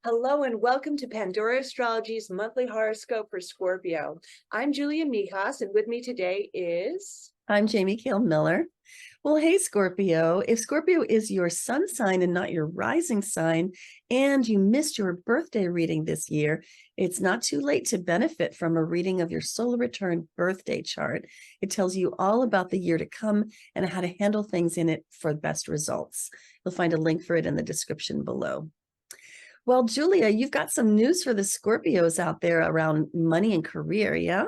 Hello and welcome to Pandora Astrology's monthly horoscope for Scorpio. I'm Julia Mijas, and with me today is... I'm Jamie Kale Miller. Well, hey, Scorpio. If Scorpio is your sun sign and not your rising sign, and you missed your birthday reading this year, it's not too late to benefit from a reading of your solar return birthday chart. It tells you all about the year to come and how to handle things in it for the best results. You'll find a link for it in the description below. Well, Julia, you've got some news for the Scorpios out there around money and career, yeah?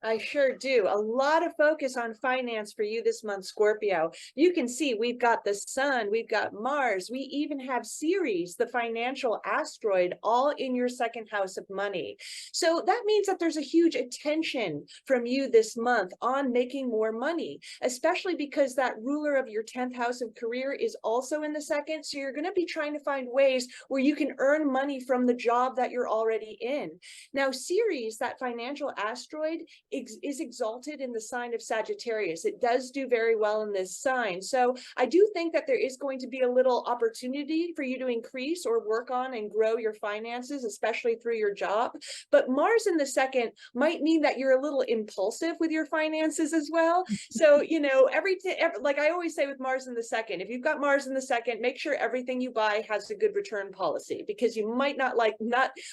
I sure do. A lot of focus on finance for you this month, Scorpio. You can see we've got the sun, we've got Mars, we even have Ceres, the financial asteroid, all in your second house of money. So that means that there's a huge attention from you this month on making more money, especially because that ruler of your 10th house of career is also in the second. So you're going to be trying to find ways where you can earn money from the job that you're already in. Now, Ceres, that financial asteroid, is exalted in the sign of Sagittarius. It does do very well in this sign. So I do think that there is going to be a little opportunity for you to increase or work on and grow your finances, especially through your job. But Mars in the second might mean that you're a little impulsive with your finances as well. So, like I always say with Mars in the second, if you've got Mars in the second, make sure everything you buy has a good return policy, because you might not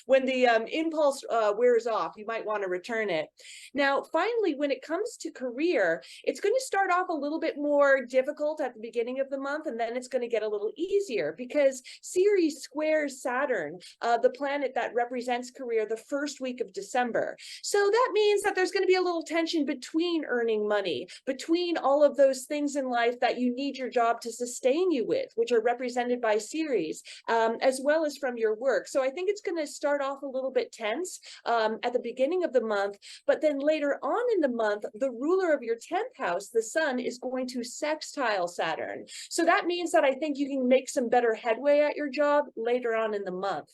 when the impulse wears off, you might want to return it. Now, finally, when it comes to career, it's going to start off a little bit more difficult at the beginning of the month, and then it's going to get a little easier because Ceres squares Saturn, the planet that represents career, the first week of December. So that means that there's going to be a little tension between earning money, between all of those things in life that you need your job to sustain you with, which are represented by Ceres, as well as from your work. So I think it's going to start off a little bit tense at the beginning of the month, but then later on in the month, the ruler of your 10th house, the sun, is going to sextile Saturn. So that means that I think you can make some better headway at your job later on in the month.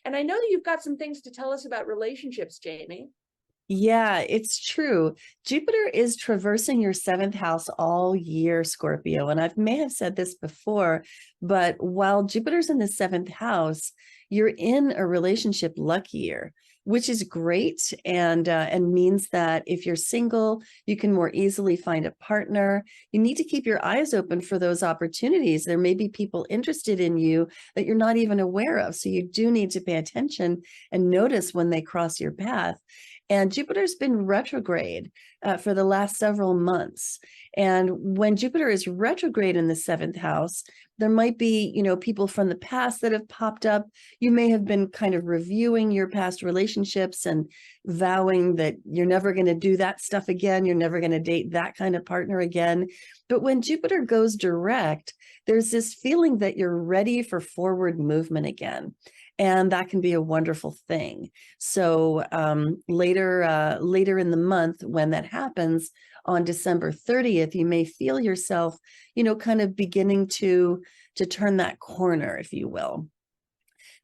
And I know that you've got some things to tell us about relationships, Jamie. Yeah, it's true. Jupiter is traversing your seventh house all year, Scorpio. And I may have said this before, but while Jupiter's in the seventh house, you're in a relationship luck year, which is great and means that if you're single, you can more easily find a partner. You need to keep your eyes open for those opportunities. There may be people interested in you that you're not even aware of. So you do need to pay attention and notice when they cross your path. And Jupiter's been retrograde for the last several months. And when Jupiter is retrograde in the seventh house, there might be, people from the past that have popped up. You may have been kind of reviewing your past relationships and vowing that you're never going to do that stuff again. You're never going to date that kind of partner again. But when Jupiter goes direct, there's this feeling that you're ready for forward movement again. And that can be a wonderful thing. So later in the month, when that happens on December 30th, you may feel yourself, kind of beginning to turn that corner, if you will.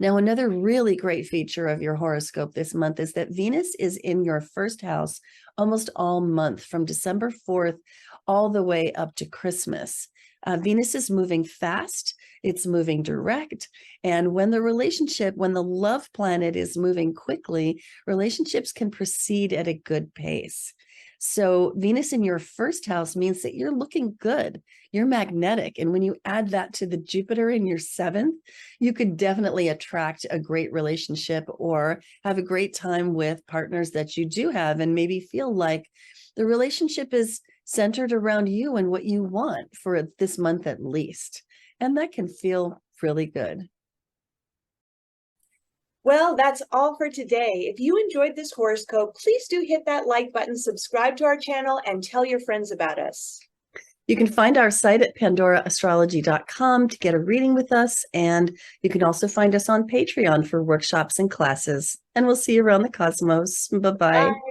Now, another really great feature of your horoscope this month is that Venus is in your first house almost all month, from December 4th all the way up to Christmas. Venus is moving fast, it's moving direct. And when the love planet is moving quickly, relationships can proceed at a good pace. So Venus in your first house means that you're looking good, you're magnetic. And when you add that to the Jupiter in your seventh, you could definitely attract a great relationship or have a great time with partners that you do have, and maybe feel like the relationship is centered around you and what you want for this month at least. And that can feel really good. Well, that's all for today. If you enjoyed this horoscope, please do hit that like button, subscribe to our channel, and tell your friends about us. You can find our site at pandoraastrology.com to get a reading with us. And you can also find us on Patreon for workshops and classes. And we'll see you around the cosmos. Bye-bye. Bye.